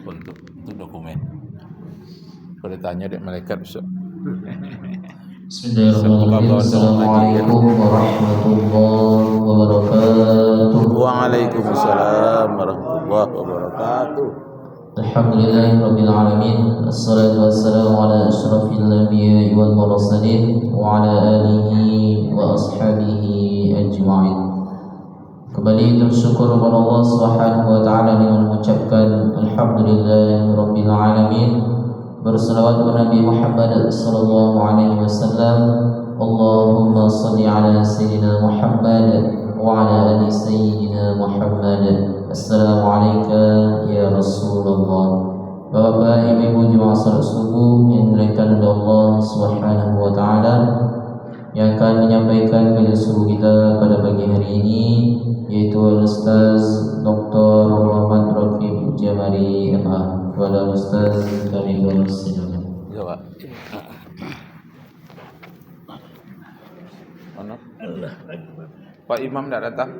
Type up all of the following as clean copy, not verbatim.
untuk dokumen. Boleh tanya dek malaikat besok. Bismillahirrahmanirrahim. Assalamualaikum warahmatullahi wabarakatuh. Waalaikumsalam warahmatullahi wabarakatuh. Alhamdulillahirabbil alamin. Assalatu wassalamu ala asyrafil anbiya'i wal mursalin wa ala alihi wa ashabihi ajma'in. Kembali bersyukur kepada Allah Subhanahu wa taala dengan mengucapkan alhamdulillahirabbil alamin. Berselawat kepada Nabi Muhammad sallallahu alaihi wasallam. Allahumma shalli ala sayyidina Muhammad wa ala ali sayyidina Muhammad. Assalamualaikum ya Rasulullah. Bapak, Ibu, jemaah salat subuh yang dimuliakan oleh Allah Subhanahu wa taala, yang akan menyampaikan kajian kita pada pagi hari ini yaitu Ustaz Dr. Muhammad Rakib Jamari MA. Kepada Ustaz kami bersilakan. Ya, Pak. Mana? Pak Imam tidak datang.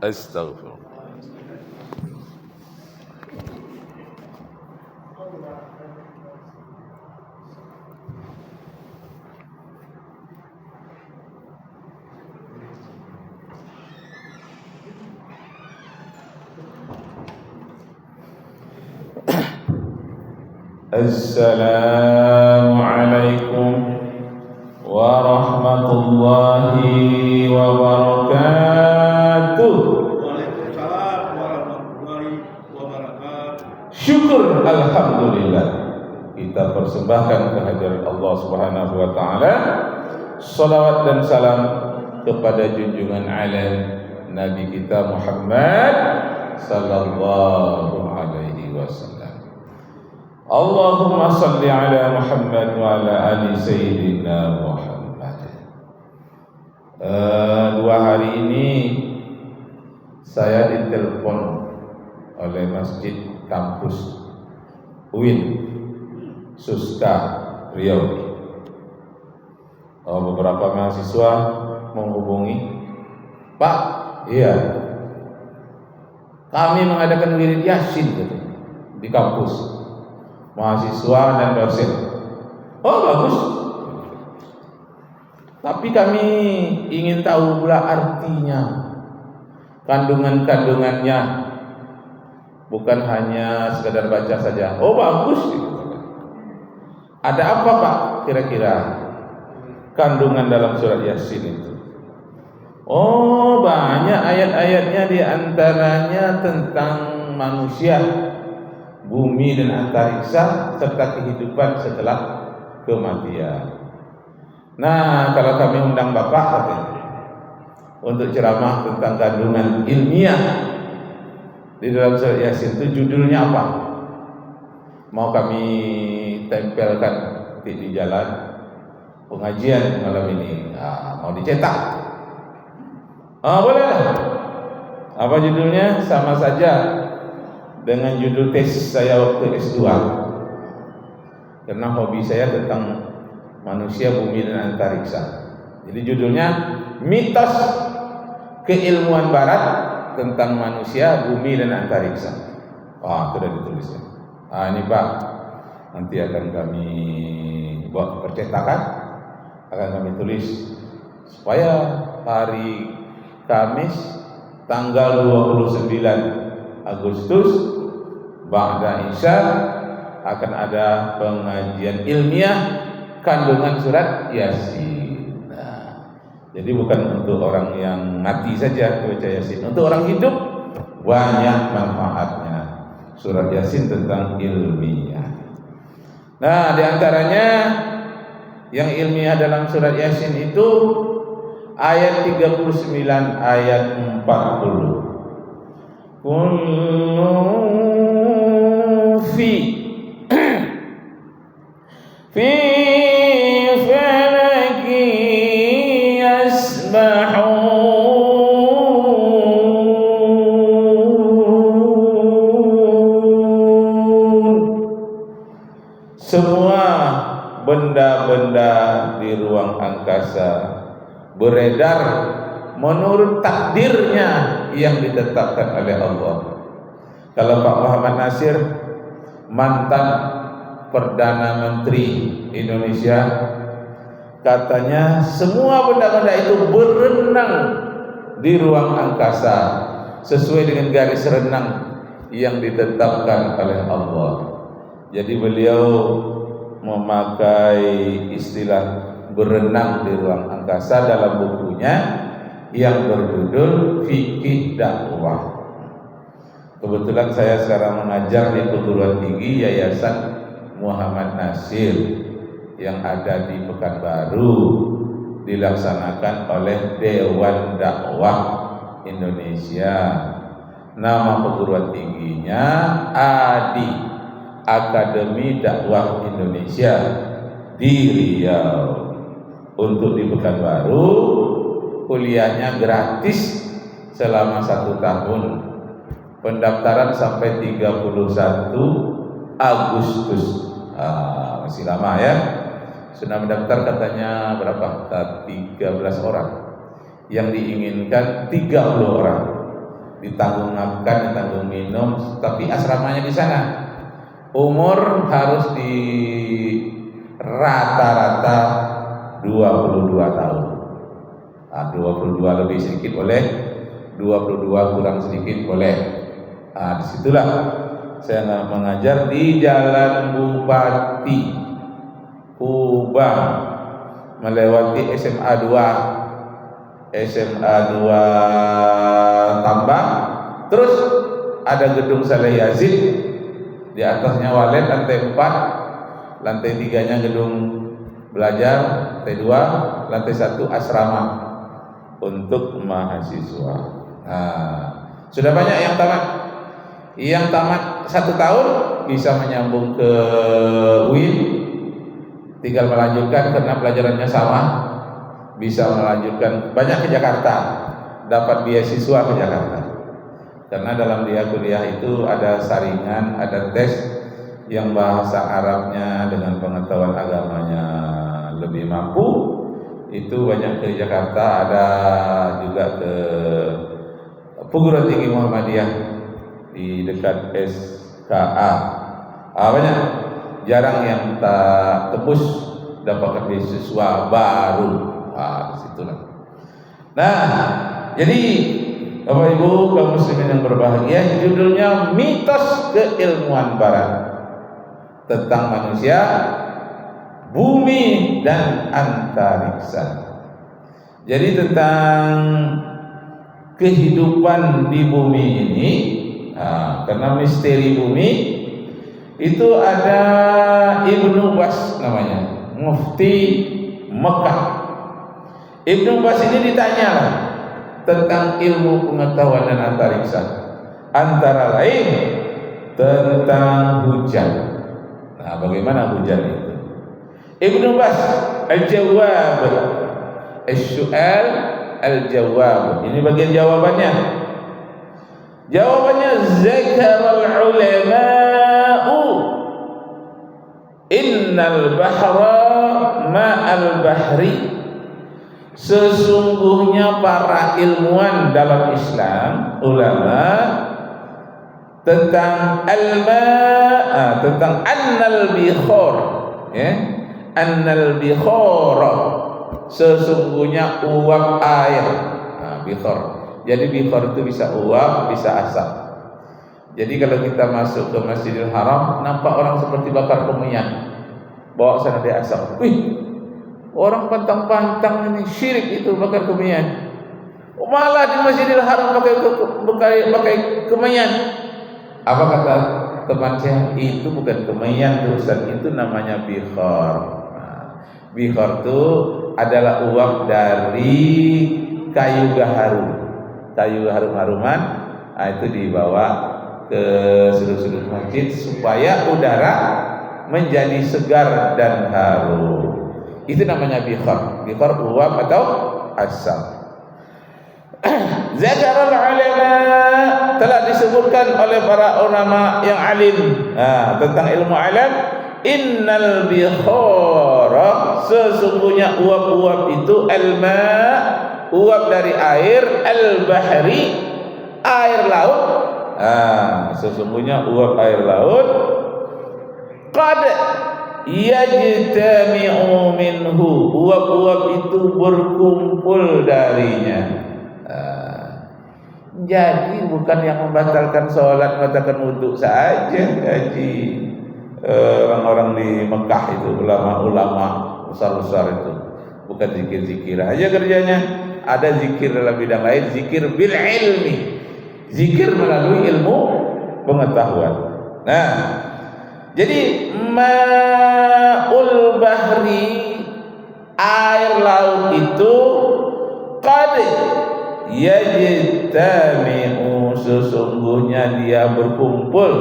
Astagfirullah. Assalamualaikum warahmatullahi wabarakatuh. Waalaikumsalam warahmatullahi wabarakatuh. Syukur alhamdulillah kita persembahkan kehadirat Allah Subhanahu wa taala. Salawat dan salam kepada junjungan alam Nabi kita Muhammad sallallahu alaihi wasallam. Allahumma salli ala Muhammad wa ala ali sayyidina Muhammad. 2 hari ini saya ditelepon oleh Masjid Kampus UIN Suska Riau. Beberapa mahasiswa menghubungi, Pak, iya, kami mengadakan wirid Yasin di kampus, mahasiswa dan dosen. Oh, bagus. Tapi kami ingin tahu pula artinya, kandungan-kandungannya, bukan hanya sekadar baca saja. Oh, bagus. Ada apa, Pak, kira-kira kandungan dalam surat Yasin itu? Oh, banyak ayat-ayatnya, di antaranya tentang manusia, bumi dan antariksa, serta kehidupan setelah kematian. Nah, kalau kami undang Bapak katanya, untuk ceramah tentang kandungan ilmiah di dalam surat Yasin, itu judulnya apa? Mau kami tempelkan di jalan pengajian malam ini. Mau dicetak? Bolehlah. Apa judulnya? Sama saja dengan judul tesis saya waktu S2, karena hobi saya tentang manusia, bumi dan antariksa. Jadi judulnya Mitos Keilmuan Barat tentang Manusia, Bumi dan Antariksa. Sudah ditulisnya. Ini Pak, nanti akan kami buat percetakan, akan kami tulis supaya hari Kamis tanggal 29 Agustus ba'da Isya akan ada pengajian ilmiah kandungan surat Yasin. Jadi bukan untuk orang yang mati saja baca Yasin, untuk orang hidup banyak manfaatnya surat Yasin tentang ilmiah. Nah, di antaranya yang ilmiah dalam surat Yasin itu ayat 39 ayat 40. Kullu fi falaki yasbahun. Semua benda-benda di ruang angkasa beredar menurut takdirnya yang ditetapkan oleh Allah. Kalau Pak Muhammad Nasir, mantan Perdana Menteri Indonesia, katanya semua benda-benda itu berenang di ruang angkasa sesuai dengan garis renang yang ditetapkan oleh Allah. Jadi beliau memakai istilah berenang di ruang angkasa dalam bukunya yang berjudul Fikih Dakwah. Kebetulan saya sekarang mengajar di perguruan tinggi Yayasan Muhammad Nasir yang ada di Pekanbaru, dilaksanakan oleh Dewan Dakwah Indonesia. Nama perguruan tingginya ADI, Akademi Dakwah Indonesia di Riau. Untuk di Pekanbaru kuliahnya gratis selama 1 tahun. Pendaftaran sampai 31 Agustus. Masih lama ya. Sudah mendaftar katanya berapa? 13 orang. Yang diinginkan 30 orang. Ditanggung makan, ditanggung minum, tapi asramanya di sana. Umur harus di rata-rata 22 tahun. 22 lebih sedikit boleh, 22 kurang sedikit boleh. Disitulah saya mengajar di Jalan Bupati Kubang, melewati SMA 2 Tambang, terus ada gedung Saleh Yazid, di atasnya walet lantai 4, lantai 3-nya gedung belajar, lantai 2, lantai 1 asrama untuk mahasiswa. Sudah banyak yang tamat. Yang tamat 1 tahun bisa menyambung ke UIN, tinggal melanjutkan karena pelajarannya sama, bisa melanjutkan, banyak ke Jakarta, dapat beasiswa ke Jakarta. Karena dalam dia kuliah itu ada saringan, ada tes yang bahasa Arabnya dengan pengetahuan agamanya lebih mampu, itu banyak ke Jakarta, ada juga ke perguruan tinggi Muhammadiyah di dekat SKA. Banyak, jarang yang tak tembus dapatkan beasiswa baru. Disitulah. Nah, jadi Bapak Ibu kaum muslimin yang berbahagia, judulnya Mitos Keilmuan Barat tentang manusia, bumi dan antariksa. Jadi tentang kehidupan di bumi ini, karena misteri bumi itu ada Ibnu Bas namanya, Mufti Mekah. Ibnu Bas ini ditanya tentang ilmu pengetahuan dan antariksa, antara lain tentang hujan. Bagaimana hujan itu? Ibnu Bas al-jawab, al-su'al al-jawab. Ini bagian jawabannya. Jawabannya, zakaral ulama'u innal bahra ma'al bahri. Sesungguhnya para ilmuwan dalam Islam, ulama, tentang al-ma', tentang annal bikhor, ya, annal bikhor, sesungguhnya uap air. Bikhor. Jadi bikhor itu bisa uap, bisa asap. Jadi kalau kita masuk ke Masjidil Haram, nampak orang seperti bakar kemenyan, bawa sana dia asap. Wih, orang pantang-pantang ini syirik itu bakar kemenyan. Malah di Masjidil Haram pakai kemenyan. Apa kata teman saya? Itu bukan kemenyan terusan, itu namanya bikhor. Bikhor itu adalah uap dari kayu gaharu, kayu harum-haruman. Itu dibawa ke sudut-sudut masjid supaya udara menjadi segar dan harum. Itu namanya bikhor. Bikhor uap atau asap. Zakarul ulama, telah disebutkan oleh para ulama yang alim tentang ilmu alam, innal bikhara, sesungguhnya uap-uap itu, alma, uap dari air, al-bahri, air laut, sesungguhnya uap air laut qad yajtami'u minhu, uap-uap itu berkumpul darinya. Jadi bukan yang membatalkan sholat, membatalkan wudhu saja gaji orang-orang di Mekah itu, ulama-ulama besar-besar itu, bukan zikir-zikir aja kerjanya. Ada zikir dalam bidang lain, zikir bil ilmi, zikir melalui ilmu pengetahuan. Nah, jadi ma'ul bahri, air laut itu qad yajtami'u, sesungguhnya dia berkumpul,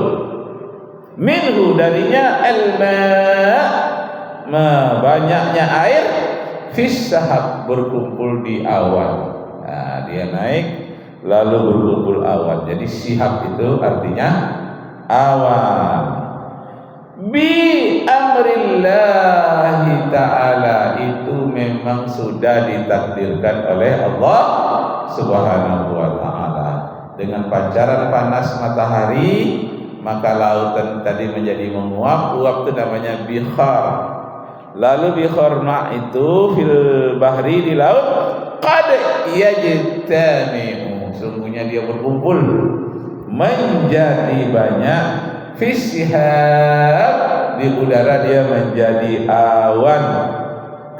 minhu darinya al-ma', banyaknya air, fis sahab, berkumpul di awan. Nah, dia naik lalu berkumpul awan. Jadi sihab itu artinya awan. Bi amrillahi ta'ala, itu memang sudah ditakdirkan oleh Allah Subhanahu wa ta'ala. Dengan pancaran panas matahari, maka lautan tadi menjadi menguap. Uap itu namanya bihar. Lalu bihar ma' itu fil bahri, di laut, qad yajtami'u, sungguhnya dia berkumpul, menjadi banyak, fisihab, di udara dia menjadi awan.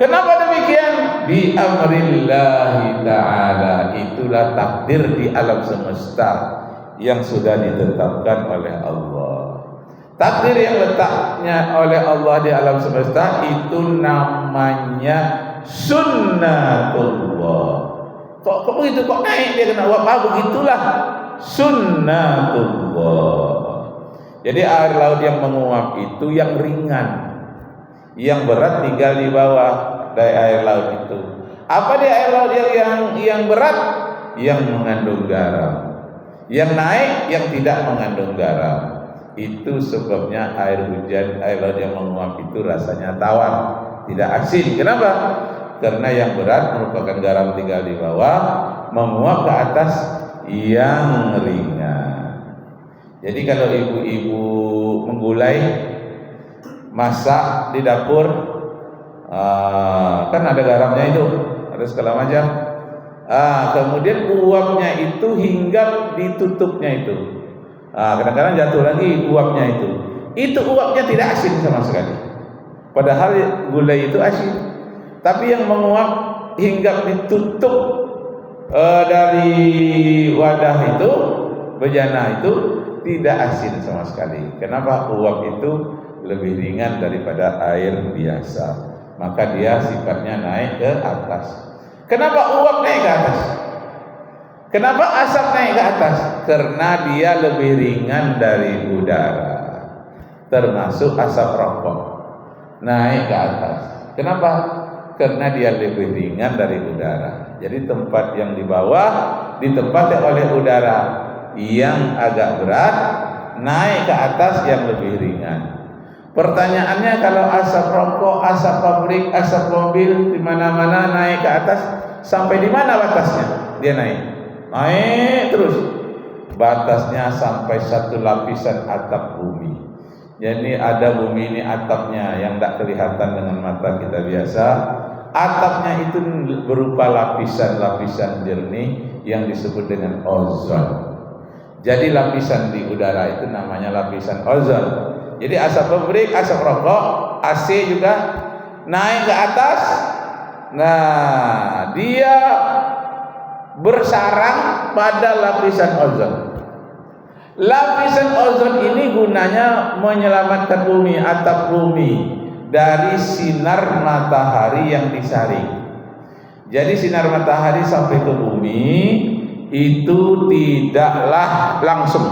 Kenapa demikian? Bi amrillahi ta'ala, itulah takdir di alam semesta yang sudah ditetapkan oleh Allah. Takdir yang letaknya oleh Allah di alam semesta itu namanya sunnatullah. Kok begitu, kok naik dia kena uap? Begitulah sunnatullah. Jadi air laut yang menguap itu yang ringan, yang berat tinggal di bawah dari air laut itu. Apa dia air laut yang berat? Yang mengandung garam. Yang naik yang tidak mengandung garam. Itu sebabnya air hujan, air laut yang menguap itu rasanya tawar, tidak asin. Kenapa? Karena yang berat merupakan garam tinggal di bawah, menguap ke atas yang ringan. Jadi kalau ibu-ibu menggulai, masak di dapur, kan ada garamnya itu, ada segala macam. Kemudian uapnya itu hinggap di tutupnya itu. Kadang-kadang jatuh lagi uapnya itu. Itu uapnya tidak asin sama sekali. Padahal gulai itu asin. Tapi yang menguap hinggap ditutup dari wadah itu, bejana itu, tidak asin sama sekali. Kenapa? Uap itu lebih ringan daripada air biasa. Maka dia sifatnya naik ke atas. Kenapa uap naik ke atas? Kenapa asap naik ke atas? Karena dia lebih ringan dari udara. Termasuk asap rokok naik ke atas. Kenapa? Karena dia lebih ringan dari udara. Jadi tempat yang di bawah ditempati oleh udara yang agak berat, naik ke atas yang lebih ringan. Pertanyaannya, kalau asap rokok, asap pabrik, asap mobil di mana-mana naik ke atas, sampai di mana batasnya? Dia naik terus, batasnya sampai satu lapisan atap bumi. Jadi ada bumi ini atapnya yang tidak kelihatan dengan mata kita biasa. Atapnya itu berupa lapisan-lapisan jernih yang disebut dengan ozon. Jadi lapisan di udara itu namanya lapisan ozon. Jadi asap pabrik, asap rokok, AC juga naik ke atas. Nah, dia bersarang pada lapisan ozon. Lapisan ozon ini gunanya menyelamatkan bumi, atap bumi, dari sinar matahari yang disaring. Jadi sinar matahari sampai ke bumi itu tidaklah langsung,